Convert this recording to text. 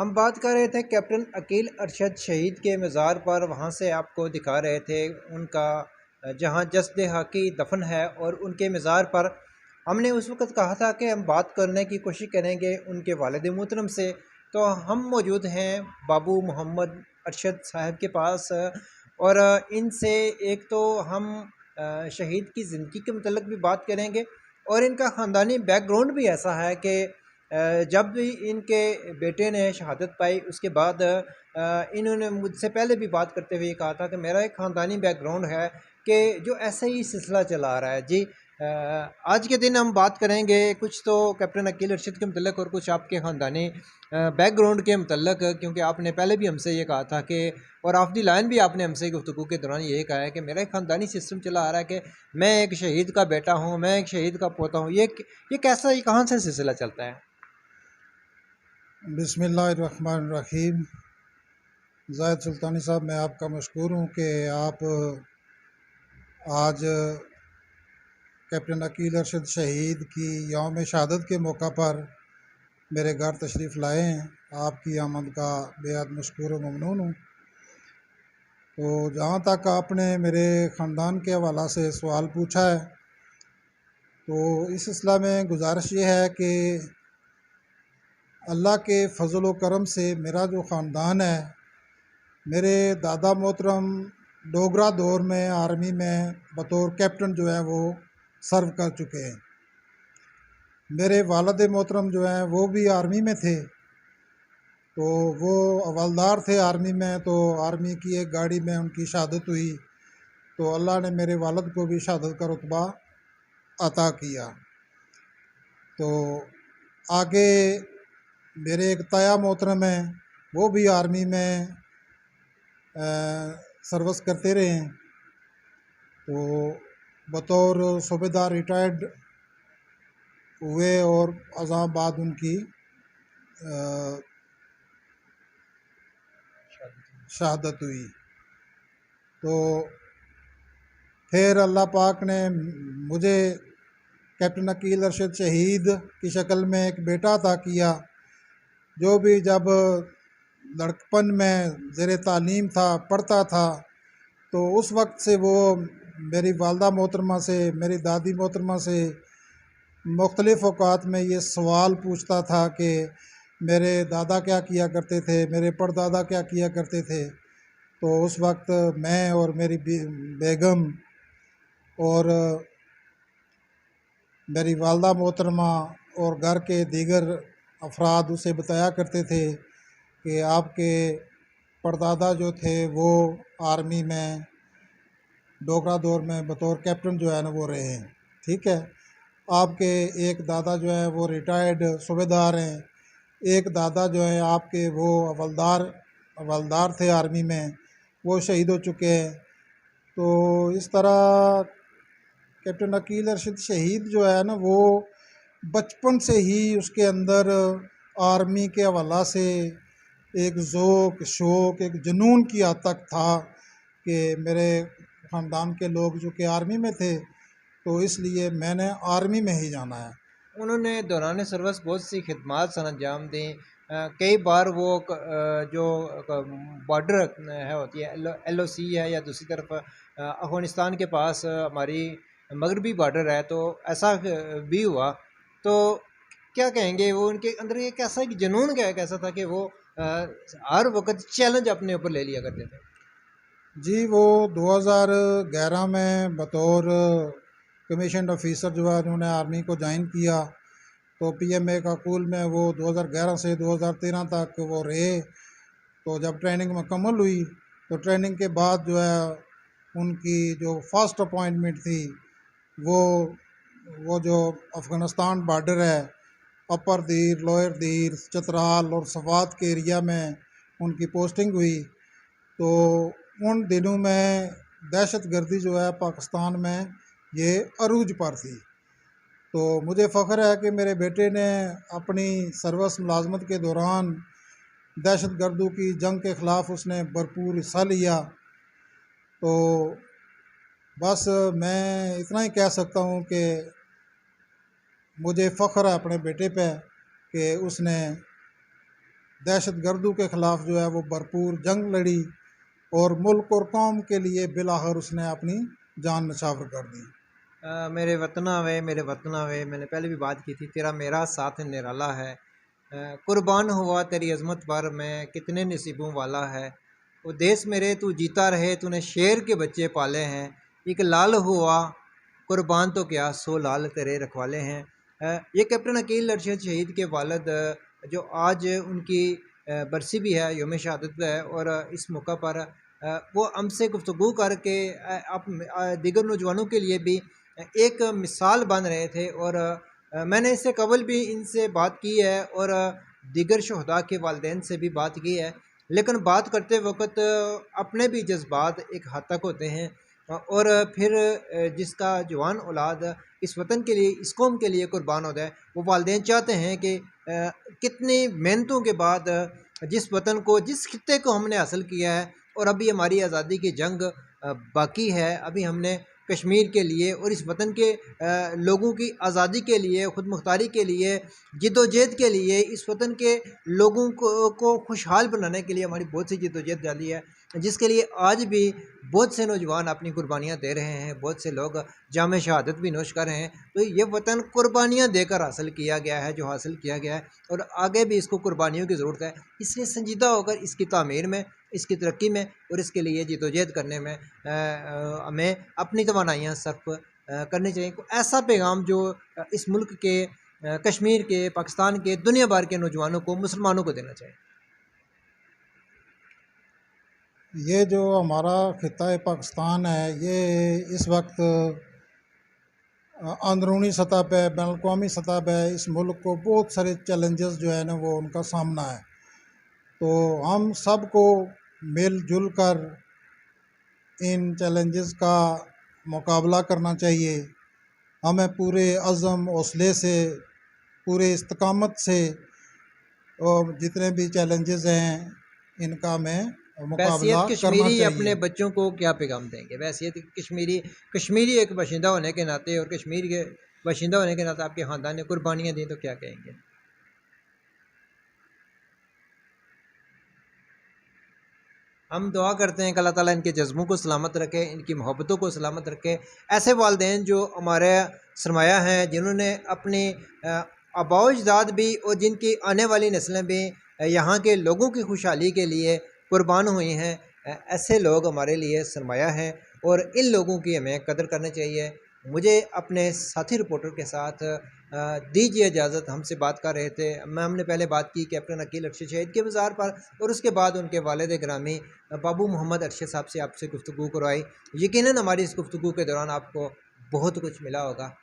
हम बात कर रहे थे कैप्टन अकील अरशद शहीद के मज़ार पर, वहाँ से आपको दिखा रहे थे उनका जहाँ जस्द हक़ी दफन है, और उनके मज़ार पर हमने उस वक़्त कहा था कि हम बात करने की कोशिश करेंगे उनके वालिद मोहतरम से। तो हम मौजूद हैं बाबू मोहम्मद अरशद साहब के पास, और इनसे एक तो हम शहीद की ज़िंदगी के मतलब भी बात करेंगे, और इनका ख़ानदानी बैकग्राउंड भी ऐसा है कि जब भी इनके बेटे ने शहादत पाई उसके बाद इन्होंने मुझसे पहले भी बात करते हुए कहा था कि मेरा एक ख़ानदानी बैकग्राउंड है कि जो ऐसे ही सिलसिला चला आ रहा है। जी, आज के दिन हम बात करेंगे कुछ तो कैप्टन अकील अरशद के मतलब और कुछ आपके ख़ानदानी बैकग्राउंड के मतलब, क्योंकि आपने पहले भी हमसे ये कहा था कि, और ऑफ दी लाइन भी आपने हमसे गुफ्तगू के दौरान यही कहा है कि मेरा एक ख़ानदानी सिस्टम चला आ रहा है कि मैं एक शहीद का बेटा हूँ, मैं एक शहीद का पोता हूँ। ये कैसा, ये कहाँ से सिलसिला चलता है? बिस्मिल्लाहिर्रहमानिर्रहीम। ज़ाहिद सुल्तानी साहब, मैं आपका मशकूर हूँ कि आप आज कैप्टन अकील अरशद शहीद की यौम शहादत के मौका पर मेरे घर तशरीफ़ लाए हैं। आपकी आमद का बेहद मशकूर व ममनून हूँ। तो जहाँ तक आपने मेरे ख़ानदान के हवाला से सवाल पूछा है, तो इस सिलसिला में गुजारिश ये है कि अल्लाह के फ़ज़ल व करम से मेरा जो ख़ानदान है, मेरे दादा मोहतरम डोगरा दौर में आर्मी में बतौर कैप्टन जो है वो सर्व कर चुके हैं। मेरे वालिद मोहतरम जो हैं वो भी आर्मी में थे, तो वो हवलदार थे आर्मी में। तो आर्मी की एक गाड़ी में उनकी शहादत हुई, तो अल्लाह ने मेरे वालिद को भी शहादत का रुतबा अता किया। तो आगे मेरे एक ताया मोहतरम हैं, वो भी आर्मी में सर्विस करते रहे हैं। तो बतौर सूबेदार रिटायर्ड हुए और अज़ां बाद उनकी शहादत हुई। तो फिर अल्लाह पाक ने मुझे कैप्टन अकील अरशद शहीद की शक्ल में एक बेटा अता किया, जो भी जब लड़कपन में ज़ेर तालीम था, पढ़ता था, तो उस वक्त से वो मेरी वालदा मोहतरमा से, मेरी दादी मोहतरमा से मुख्तलिफ़ औक़ात में ये सवाल पूछता था कि मेरे दादा क्या किया करते थे, मेरे परदादा क्या किया करते थे। तो उस वक्त मैं और मेरी बेगम और मेरी वालदा मोहतरमा और घर के दीगर अफराद उसे बताया करते थे कि आपके परदादा जो थे वो आर्मी में डोगरा दौर में बतौर कैप्टन जो है ना वो रहे हैं। ठीक है, आपके एक दादा जो है वो रिटायर्ड सूबेदार हैं, एक दादा जो है आपके वो हवलदार थे आर्मी में, वो शहीद हो चुके हैं। तो इस तरह कैप्टन अकील अरशद शहीद जो है ना वो बचपन से ही उसके अंदर आर्मी के हवाला से एक ज़ौक़, शौक़, एक जुनून की हद तक था कि मेरे ख़ानदान के लोग जो कि आर्मी में थे, तो इसलिए मैंने आर्मी में ही जाना है। उन्होंने दौरान सर्विस बहुत सी खिदमात सर अंजाम दी। कई बार वो जो बॉर्डर है होती है, LOC है, या दूसरी तरफ अफ़गानिस्तान के पास हमारी मगरबी बॉर्डर है, तो ऐसा भी हुआ। तो क्या कहेंगे, वो उनके अंदर एक ऐसा एक जुनून कैसा था कि वो हर वक्त चैलेंज अपने ऊपर ले लिया करते थे? जी, वो 2011 में बतौर कमीशन ऑफिसर जो है उन्होंने आर्मी को ज्वाइन किया। तो PMA काकुल में वो 2011 से 2013 तक वो रहे। तो जब ट्रेनिंग मुकम्मल हुई, तो ट्रेनिंग के बाद जो है उनकी जो फर्स्ट अपॉइंटमेंट थी वो जो अफ़गानिस्तान बॉर्डर है, अपर दीर, लोअर दीर, चतराल और सवात के एरिया में उनकी पोस्टिंग हुई। तो उन दिनों में दहशत गर्दी जो है पाकिस्तान में ये अरूज पर थी। तो मुझे फ़ख्र है कि मेरे बेटे ने अपनी सर्विस मुलाजमत के दौरान दहशत गर्दों की जंग के ख़िलाफ़ उसने भरपूर हिस्सा लिया। तो बस मैं इतना ही कह सकता हूँ कि मुझे फ़ख्र है अपने बेटे पे कि उसने दहशत गर्दों के ख़िलाफ़ जो है वो भरपूर जंग लड़ी और मुल्क और कौम के लिए बिलाखिर उसने अपनी जान नछावर कर दी। मेरे वतना वे मैंने पहले भी बात की थी, तेरा मेरा साथ निराला है। कुर्बान हुआ तेरी अज़मत पर मैं कितने नसीबों वाला है। वो देश मेरे तू जीता रहे, तूने शेर के बच्चे पाले हैं। एक लाल हुआ कुर्बान तो क्या 100 लाल तेरे रखवाले हैं। ये कैप्टन अकील अरशद शहीद के वालिद जो आज उनकी बरसी भी है, यौम शहादत भी है, और इस मौका पर वो हमसे गुफ्तगू करके आप दीगर नौजवानों के लिए भी एक मिसाल बन रहे थे। और मैंने इससे कबल भी इनसे बात की है और दीगर शहदा के वालिदैन से भी बात की है, लेकिन बात करते वक्त अपने भी जज्बात एक हद तक होते हैं। और फिर जिसका जवान औलाद इस वतन के लिए, इस कौम के लिए कुर्बान होता है, वो वालिदैन चाहते हैं कि कितनी मेहनतों के बाद जिस वतन को, जिस खित्ते को हमने हासिल किया है, और अभी हमारी आज़ादी की जंग बाकी है, अभी हमने कश्मीर के लिए और इस वतन के लोगों की आज़ादी के लिए, ख़ुद मुख्तारी के लिए, जद्दोजहद के लिए, इस वतन के लोगों को खुशहाल बनाने के लिए हमारी बहुत सी जद्दोजहद जारी है, जिसके लिए आज भी बहुत से नौजवान अपनी कुर्बानियाँ दे रहे हैं, बहुत से लोग जाम शहादत भी नोश कर रहे हैं। तो ये वतन कुर्बानियाँ देकर हासिल किया गया है, जो हासिल किया गया है, और आगे भी इसको कुर्बानियों की ज़रूरत है। इसलिए संजीदा होकर इसकी तामीर में, इसकी तरक्की में और इसके लिए जद्दोजहद करने में हमें अपनी तवानाइयाँ सर्फ करनी चाहिए। ऐसा पैगाम जो इस मुल्क के, कश्मीर के, पाकिस्तान के, दुनिया भर के नौजवानों को, मुसलमानों को देना चाहिए। ये जो हमारा ख़ित्ता पाकिस्तान है, ये इस वक्त अंदरूनी सतह पे, बैनुल-अक़वामी सतह पे इस मुल्क को बहुत सारे चैलेंजेस जो है ना वो उनका सामना है। तो हम सब को मिलजुल कर इन चैलेंजेस का मुकाबला करना चाहिए। हमें पूरे अज़म हौसले से, पूरे इस्तकामत से और जितने भी चैलेंजेस हैं इनका हमें मुकाबला वैसियत करना कश्मीरी अपने चाहिए। बच्चों को क्या पैगाम देंगे? वैसियत कश्मीरी, कश्मीरी एक बाशिंदा होने के नाते और कश्मीर के बाशिंदा होने के नाते आपके ख़ानदान ने कुर्बानियाँ दी, तो क्या कहेंगे? हम दुआ करते हैं कि अल्लाह ताला इनके जज्बों को सलामत रखे, इनकी मोहब्बतों को सलामत रखे। ऐसे वालिदैन जो हमारे सरमाया हैं, जिन्होंने अपने आबाओ अजदाद भी और जिनकी आने वाली नस्लें भी यहाँ के लोगों की खुशहाली के लिए कुर्बान हुई हैं, ऐसे लोग हमारे लिए सरमाया हैं और इन लोगों की हमें कदर करनी चाहिए। मुझे अपने साथी रिपोर्टर के साथ दीजिए इजाज़त। हमसे बात कर रहे थे, हमने पहले बात की कैप्टन अकील अरशद शहीद के मज़ार पर, और उसके बाद उनके वालिद गिरामी बाबू मोहम्मद अरशद साहब से आपसे गुफ्तगू करवाई। यकीनन हमारी इस गुफ्तगू के दौरान आपको बहुत कुछ मिला होगा।